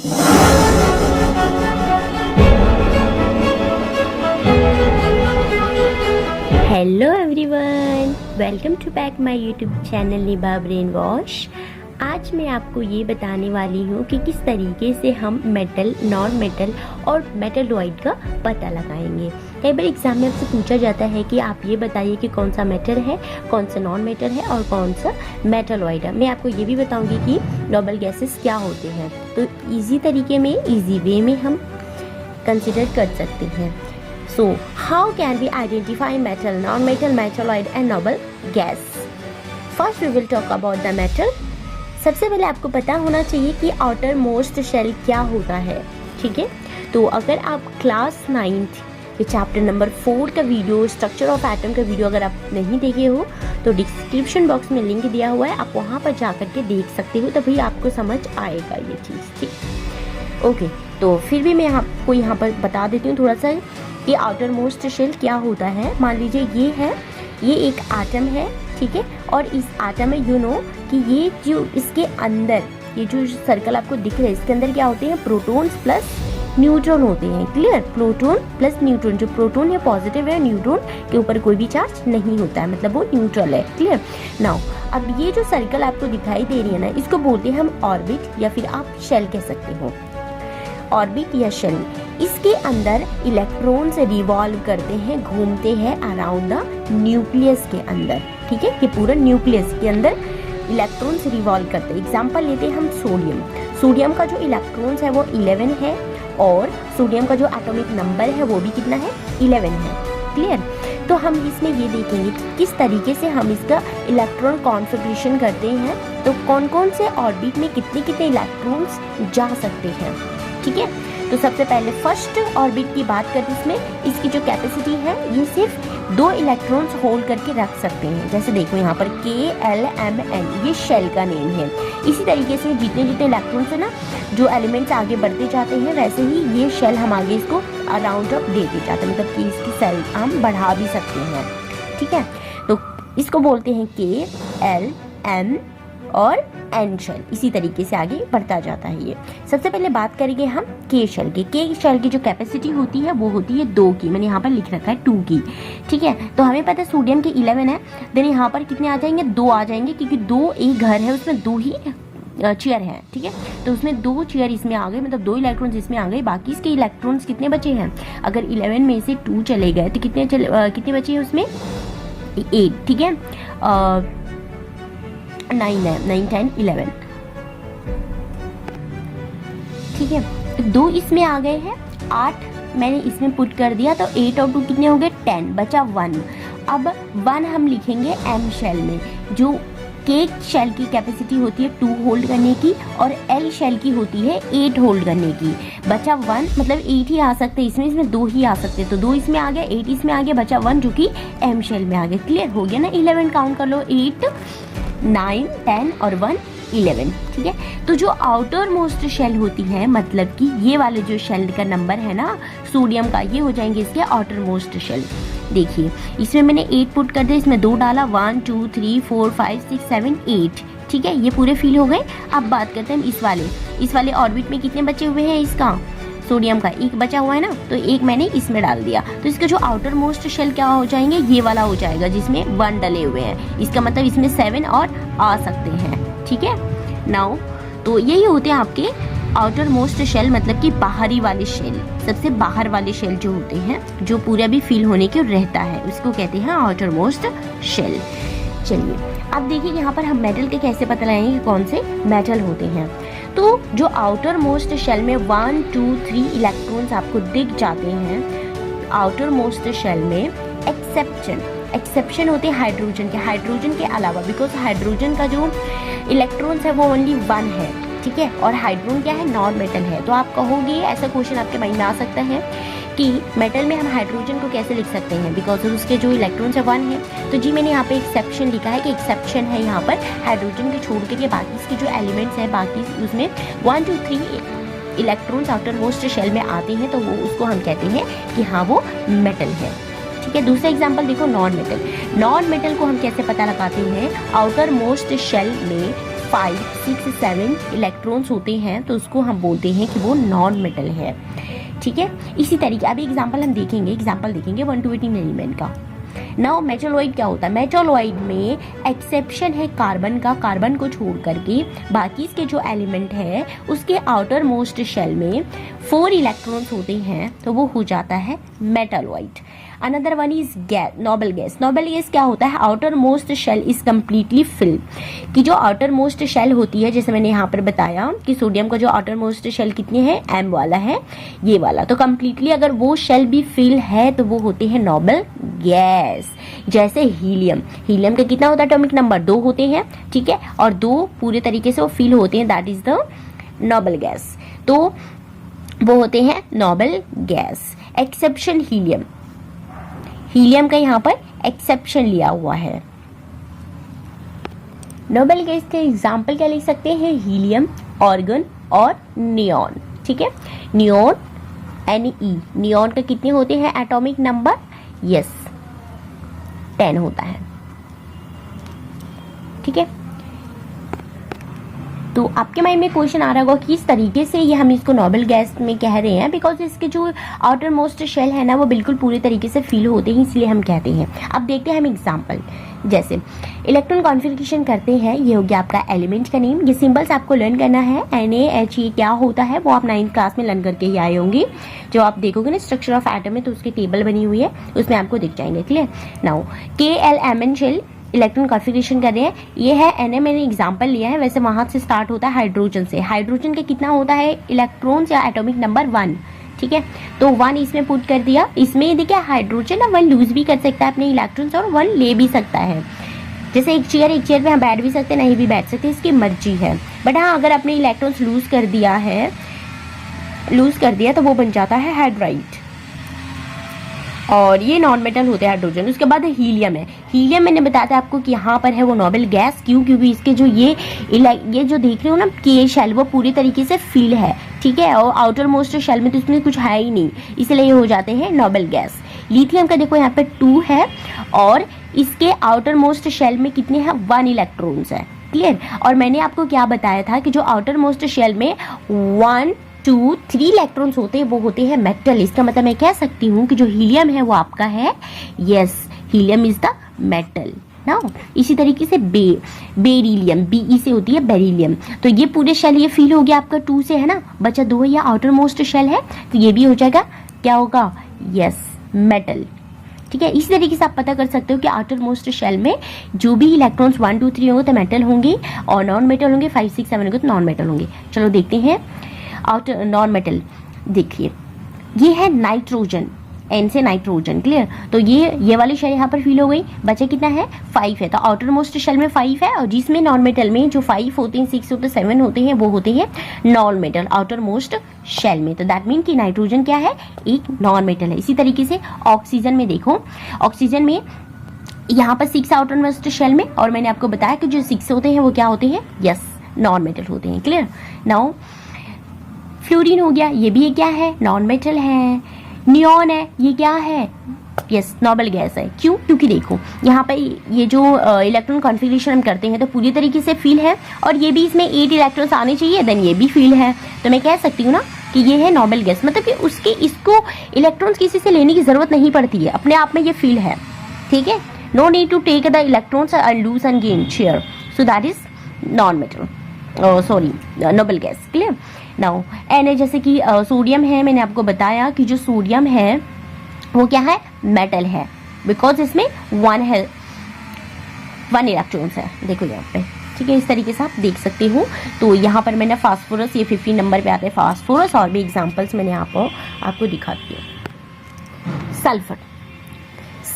Hello everyone, welcome to back my YouTube channel Nibha brain wash. आज मैं आपको ये बताने वाली हूँ कि किस तरीके से हम मेटल, नॉन मेटल और मेटलॉइड का पता लगाएंगे। कई बार एग्जाम में आपसे पूछा जाता है कि आप ये बताइए कि कौन सा मेटल है, कौन सा नॉन मेटल है और कौन सा मेटलॉइड है। मैं आपको ये भी बताऊंगी कि नोबल गैसेस क्या होते हैं, तो इजी तरीके में, इजी वे में हम कंसिडर कर सकते हैं। So, how can we identify metal, non-metal, metalloid and noble gas? First, we will talk about the metal. सबसे पहले आपको पता होना चाहिए कि आउटर मोस्ट शेल क्या होता है, ठीक है। तो अगर आप क्लास 9th के चैप्टर नंबर 4 का वीडियो, स्ट्रक्चर ऑफ एटम का वीडियो अगर आप नहीं देखे हो तो डिस्क्रिप्शन बॉक्स में लिंक दिया हुआ है, आप वहाँ पर जा करके देख सकते हो, तभी आपको समझ आएगा ये चीज़, ठीक। ओके, तो फिर भी मैं आपको यहाँ पर बता देती हूँ थोड़ा सा कि आउटर मोस्ट शेल क्या होता है। मान लीजिए ये एक एटम है, ठीक है, और इस एटम में यू नो कि ये जो इसके अंदर ये जो सर्कल आपको दिख रहा है, इसके अंदर क्या होते हैं, प्रोटॉन्स प्लस न्यूट्रॉन होते हैं। Clear, proton plus neutron. जो प्रोटॉन है पॉजिटिव है, न्यूट्रॉन के ऊपर कोई भी चार्ज नहीं होता है, मतलब वो न्यूट्रल है। क्लियर। नाउ अब ये जो सर्कल आपको दिखाई दे रही है ना, इसको बोलते हैं हम ऑर्बिट या फिर आप शेल कह सकते हो, ऑर्बिट या शेल। इसके अंदर इलेक्ट्रॉन्स रिवॉल्व करते हैं, घूमते हैं अराउंड द न्यूक्लियस के अंदर, ठीक है। ये पूरा न्यूक्लियस के अंदर इलेक्ट्रॉन्स रिवॉल्व करते हैं। एग्जांपल लेते हैं हम सोडियम। सोडियम का जो इलेक्ट्रॉन्स है वो 11 है और सोडियम का जो एटॉमिक नंबर है वो भी कितना है, 11 है। क्लियर। तो हम इसमें ये देखेंगे कि किस तरीके से हम इसका इलेक्ट्रॉन कॉन्फ़िगरेशन करते हैं, तो कौन कौन से ऑर्बिट में कितने कितने इलेक्ट्रॉन्स जा सकते हैं, ठीक है। तो सबसे पहले फर्स्ट ऑर्बिट की बात करते हैं, इसमें इसकी जो कैपेसिटी है ये सिर्फ 2 इलेक्ट्रॉन्स होल्ड करके रख सकते हैं। जैसे देखो यहाँ पर KLMN, ये शेल का नेम है। इसी तरीके से जितने जितने इलेक्ट्रॉन्स है ना, जो एलिमेंट्स आगे बढ़ते जाते हैं, वैसे ही ये शेल हम आगे इसको अराउंड अप देते जाते हैं, मतलब कि इसकी सेल हम बढ़ा भी सकते हैं, ठीक है। तो इसको बोलते हैं KLM और एन शेल। इसी तरीके से आगे बढ़ता जाता है ये। सबसे पहले बात करेंगे हम के शेल की। के शेल की जो कैपेसिटी होती है वो होती है 2 की, मैंने यहाँ पर लिख रखा है 2 की, ठीक है। तो हमें पता है सोडियम के 11 है, देन यहाँ पर कितने आ जाएंगे, 2 आ जाएंगे, क्योंकि 2 एक घर है उसमें 2 ही चेयर है, ठीक है। तो उसमें 2 चेयर इसमें आ गए, मतलब 2 इलेक्ट्रॉन्स इसमें आ गए। बाकी इसके इलेक्ट्रॉन्स कितने बचे हैं, अगर 11 में से 2 चले गए तो कितने बचे हैं उसमें, 8, ठीक है। 9 है, 9, 10, 11, ठीक है। तो 2 इसमें आ गए हैं, 8 मैंने इसमें पुट कर दिया, तो 8 और 2 कितने हो गए, 10, बचा 1। अब 1 हम लिखेंगे एम शेल में। जो के शेल की कैपेसिटी होती है 2 होल्ड करने की और एल शेल की होती है 8 होल्ड करने की। बचा 1, मतलब 8 ही आ सकते हैं इसमें 2 ही आ सकते हैं, तो 2 इसमें आ गया, 8 इसमें आ गया, बचा 1 जो कि एम शेल में आ गया। क्लियर हो गया ना। 11 काउंट कर लो, 8, 9, 10 और 1, 11, ठीक है। तो जो आउटर मोस्ट शेल होती है, मतलब कि ये वाले जो शेल का नंबर है ना सोडियम का, ये हो जाएंगे इसके आउटर मोस्ट शेल। देखिए इसमें मैंने 8 पुट कर दिया, इसमें 2 डाला, 1 2 3 4 5 6 7 8, ठीक है। ये पूरे फिल हो गए। अब बात करते हैं इस वाले ऑर्बिट में कितने बचे हुए हैं, इसका सोडियम का 1 बचा हुआ है ना, तो 1 मैंने इसमें डाल दिया। तो इसका जो आउटर मोस्ट शेल क्या हो जाएंगे, ये वाला हो जाएगा जिसमें 1 डले हुए हैं। इसका मतलब इसमें 7 और आ सकते हैं, ठीक है। नाउ तो यही होते हैं आपके आउटर मोस्ट शेल, मतलब कि बाहरी वाले शेल। सबसे बाहर वाले शेल जो होते हैं, जो पूरा भी फिल होने के रहता है, उसको कहते हैं आउटर मोस्ट शेल। चलिए अब देखिए यहाँ पर हम मेटल के कैसे पता लगाएंगे कौन से मेटल होते हैं। तो जो आउटर मोस्ट शेल में 1 2 3 इलेक्ट्रॉन्स आपको दिख जाते हैं आउटर मोस्ट शेल में, एक्सेप्शन होते हैं हाइड्रोजन के अलावा, बिकॉज हाइड्रोजन का जो इलेक्ट्रॉन्स है वो ओनली 1 है, ठीक है। और हाइड्रोजन क्या है, नॉन मेटल है। तो आप कहोगे, ऐसा क्वेश्चन आपके माइंड में आ सकता है कि मेटल में हम हाइड्रोजन को कैसे लिख सकते हैं, बिकॉज उसके जो इलेक्ट्रॉन्स है 1 है। तो जी मैंने यहाँ पे एक्सेप्शन लिखा है कि एक्सेप्शन है यहाँ पर हाइड्रोजन के छोड़ के बाकी इसके जो एलिमेंट्स हैं, बाकी उसमें 1 2 3 इलेक्ट्रॉन्स आउटर मोस्ट शेल में आते हैं, तो वो उसको हम कहते हैं कि हाँ वो मेटल है, ठीक है। दूसरा एग्जांपल देखो, नॉन मेटल को हम कैसे पता लगाते हैं, आउटर मोस्ट शेल में 5, 6, 7 इलेक्ट्रॉन्स होते हैं तो उसको हम बोलते हैं कि वो नॉन मेटल है। ठीक है, इसी तरीके अभी एग्जांपल देखेंगे 1 to 18 एलिमेंट का। नाउ मेटलॉइड क्या होता है? मेटलॉइड में एक्सेप्शन है कार्बन का, कार्बन को छोड़ करके बाकी इसके जो एलिमेंट है उसके आउटर मोस्ट शेल में 4 इलेक्ट्रॉन्स होते हैं तो वो हो जाता है metalloid. Another one is gas, noble gas. Noble gas क्या होता है? Outer most shell is completely fill, कि जो आउटर मोस्ट शेल होती है, जैसे मैंने यहाँ पर बताया कि सोडियम का जो आउटर मोस्ट शेल कितने हैं, M वाला है, ये वाला, तो कम्प्लीटली अगर वो शेल भी फिल है तो वो होते हैं नोबल गैस। जैसे हीलियम, हीलियम का कितना होता है एटॉमिक नंबर? 2 होते हैं, ठीक है, और 2 पूरे तरीके से वो फिल होते हैं, that is the noble gas, तो वो होते हैं noble gas. Exception helium, helium का यहाँ पर एक्सेप्शन लिया हुआ है। नोबल गैस के एग्जाम्पल क्या लिख सकते हैं? हीलियम, ऑर्गन और नियॉन। ठीक है, नियॉन Ne, नियॉन का कितने होते हैं एटॉमिक नंबर? यस, 10 होता है। ठीक है, तो आपके माइंड में क्वेश्चन आ रहा होगा कि इस तरीके से ये हम इसको नोबल गैस में कह रहे हैं बिकॉज इसके जो आउटर मोस्ट शेल है ना वो बिल्कुल पूरे तरीके से फील होते हैं, इसलिए हम कहते हैं। अब देखते हैं हम एग्जांपल, जैसे इलेक्ट्रॉन कॉन्फ़िगरेशन करते हैं, ये हो गया आपका एलिमेंट का नेम। ये सिंबल्स आपको लर्न करना है, NaHe क्या होता है वो आप 9th क्लास में लर्न करके ही आए होंगे। जो आप देखोगे ना स्ट्रक्चर ऑफ एटम में तो उसकी टेबल बनी हुई है, उसमें आपको दिख जाएंगे। Clear? Now KLMN shell electron configuration कर रहे हैं, ये है Na, मैंने एग्जांपल लिया है, वैसे वहां से स्टार्ट होता है हाइड्रोजन से। हाइड्रोजन का कितना होता है इलेक्ट्रॉन्स या एटॉमिक नंबर? 1। ठीक है, तो 1 इसमें पुट कर दिया। इसमें देखिए हाइड्रोजन ना 1 लूज भी कर सकता है अपने इलेक्ट्रॉन्स और 1 ले भी सकता है। जैसे एक चेयर पे हम बैठ भी सकते हैं, नहीं भी बैठ सकते, इसकी मर्जी है। बट हाँ, अगर अपने इलेक्ट्रॉन्स लूज कर दिया तो वो बन जाता है हाइड्राइड, और ये नॉन मेटल होते हैं हाइड्रोजन। उसके बाद हीलियम है। हीलियम मैंने बताया था आपको कि यहाँ पर है वो नोबल गैस, क्यों? क्योंकि इसके जो ये जो देख रहे हो ना के शेल वो पूरी तरीके से फिल है, ठीक है, और आउटर मोस्ट शेल में तो इसमें कुछ है ही नहीं, इसलिए ये हो जाते हैं नोबल गैस। लिथियम का देखो यहाँ पे 2 है और इसके आउटर मोस्ट शेल में कितने हैं? 1 इलेक्ट्रॉन्स है। क्लियर? और मैंने आपको क्या बताया था कि जो आउटर मोस्ट शेल में 1, 2, 3 इलेक्ट्रॉन्स होते हैं वो होते हैं मेटल। इसका मतलब मैं कह सकती हूँ कि जो हीलियम है वो आपका है, yes, helium is the metal ना। इसी तरीके से बेरिलियम, BE से होती है बेरिलियम, तो ये पूरे शेल ये फील हो गया आपका 2 से, है ना, बचा 2 या आउटर मोस्ट शेल है, तो ये भी हो जाएगा, क्या होगा? Yes, metal. ठीक है, इसी तरीके से आप पता कर सकते हो कि आउटर मोस्ट शेल में जो भी इलेक्ट्रॉन्स 1, 2, 3 होंगे तो मेटल होंगे, और नॉन मेटल होंगे 5, 6, 7 होंगे तो नॉन मेटल होंगे। चलो देखते हैं आउटर नॉन मेटल। देखिए ये है नाइट्रोजन, N से नाइट्रोजन। क्लियर? तो ये वाली शेल यहाँ पर फील हो गई, बचा कितना है? 5 है, तो आउटर मोस्ट शेल में 5 है, और जिसमें नॉन मेटल में जो 5 होते हैं, 6 होते हैं, 7 होते हैं, वो होते हैं non metal outer most shell में। तो दैट मीन कि नाइट्रोजन क्या है? एक नॉन मेटल है। इसी तरीके से ऑक्सीजन में देखो, ऑक्सीजन में यहाँ पर 6 आउटर मोस्ट शेल में, और मैंने आपको बताया कि जो 6 होते हैं वो क्या होते हैं? यस, नॉन मेटल होते हैं। क्लियर? नाउ फ्लोरीन हो गया, ये भी क्या है? नॉन मेटल है। नियॉन है, ये क्या है? यस, नोबल गैस है। क्यों? क्योंकि देखो यहाँ पर ये जो इलेक्ट्रॉन कॉन्फ़िगरेशन हम करते हैं तो पूरी तरीके से फील है, और ये भी इसमें 8 इलेक्ट्रॉन्स आने चाहिए, देन ये भी फील है, तो मैं कह सकती हूँ ना कि ये है नोबल गैस। मतलब कि इसको इलेक्ट्रॉन्स किसी से लेने की जरूरत नहीं पड़ती है, अपने आप में ये फील है। ठीक है, no need to take the electrons and lose and gain share, so that is non metal, sorry, noble gas. Clear? Now Na, जैसे कि सोडियम है, मैंने आपको बताया कि जो सोडियम है वो क्या है? मेटल है, बिकॉज इसमें 1 इलेक्ट्रॉन्स है। देखो यहाँ पे, ठीक है, इस तरीके से आप देख सकते हो। तो यहाँ पर मैंने फास्फोरस, ये 15 नंबर पे आते हैं फास्फोरस, और भी एग्जाम्पल्स मैंने आपको दिखाती हूँ।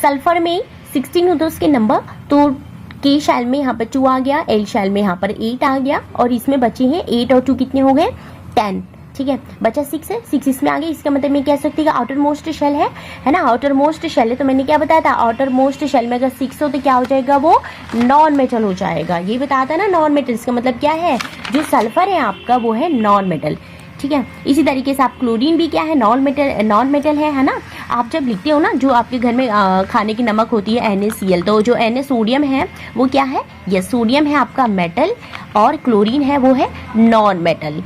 सल्फर में 16 होते हैं उसके नंबर, तो के शेल में यहाँ पर 2 आ गया, L शेल में यहाँ पर 8 आ गया, और इसमें बचे हैं 8 और 2 कितने हो गए? 10। ठीक है, बचा 6 है, 6 इसमें आ गया। इसका मतलब मैं कह सकती हूँ कि आउटर मोस्ट शेल है ना, आउटर मोस्ट शेल है, तो मैंने क्या बताया था? आउटर मोस्ट शेल में अगर 6 हो तो क्या हो जाएगा? वो नॉन मेटल हो जाएगा। ये बताया था ना, नॉन मेटल। इसका मतलब क्या है? जो सल्फर है आपका वो है नॉन मेटल। ठीक है। इसी तरीके से आप क्लोरीन भी क्या है, नॉन मेटल है ना। आप जब लिखते हो ना, जो आपके घर में खाने की नमक होती है NaCl, तो जो Na सोडियम है वो क्या है, यस सोडियम है आपका मेटल, और क्लोरीन है वो है नॉन मेटल,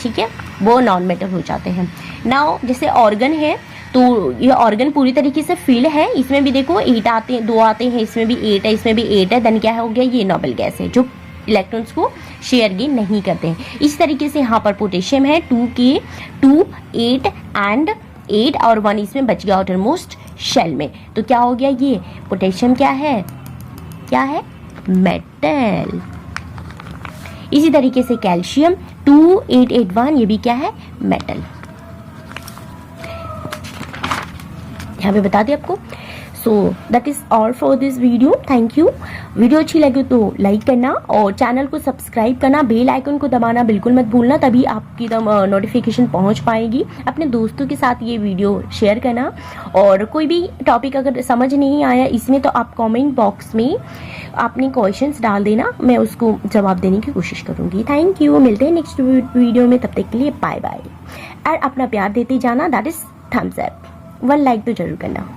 ठीक है, वो नॉन मेटल हो जाते हैं। नाउ जैसे ऑर्गन है, तो ये ऑर्गन पूरी तरीके से फिल है, इसमें भी देखो 8 आते हैं, 2 आते हैं, इसमें भी 8 है, इसमें भी 8 है, देन क्या हो गया, ये नोबल गैस है जो इलेक्ट्रॉन्स को शेयर गेन नहीं करते हैं। इस तरीके से यहाँ पर पोटेशियम है 2K 2 8 एंड 8 और 1 इसमें बच गया आउटर मोस्ट शेल में, तो क्या हो गया, ये पोटेशियम क्या है मेटल। इसी तरीके से कैल्शियम 2881 ये भी क्या है, मेटल। यहाँ पे बता दें आपको। सो that is all for this video, thank you. Video अच्छी लगे तो लाइक करना और चैनल को सब्सक्राइब करना, बेल आइकन को दबाना बिल्कुल मत भूलना, तभी आपकी नोटिफिकेशन पहुंच पाएगी। अपने दोस्तों के साथ ये वीडियो शेयर करना, और कोई भी टॉपिक अगर समझ नहीं आया इसमें तो आप कमेंट बॉक्स में अपने क्वेश्चंस डाल देना, मैं उसको जवाब देने की कोशिश करूंगी। थैंक यू, मिलते हैं नेक्स्ट वीडियो में, तब तक के लिए बाय बाय। और अपना प्यार देते जाना, that is thumbs up, 1 like तो जरूर करना।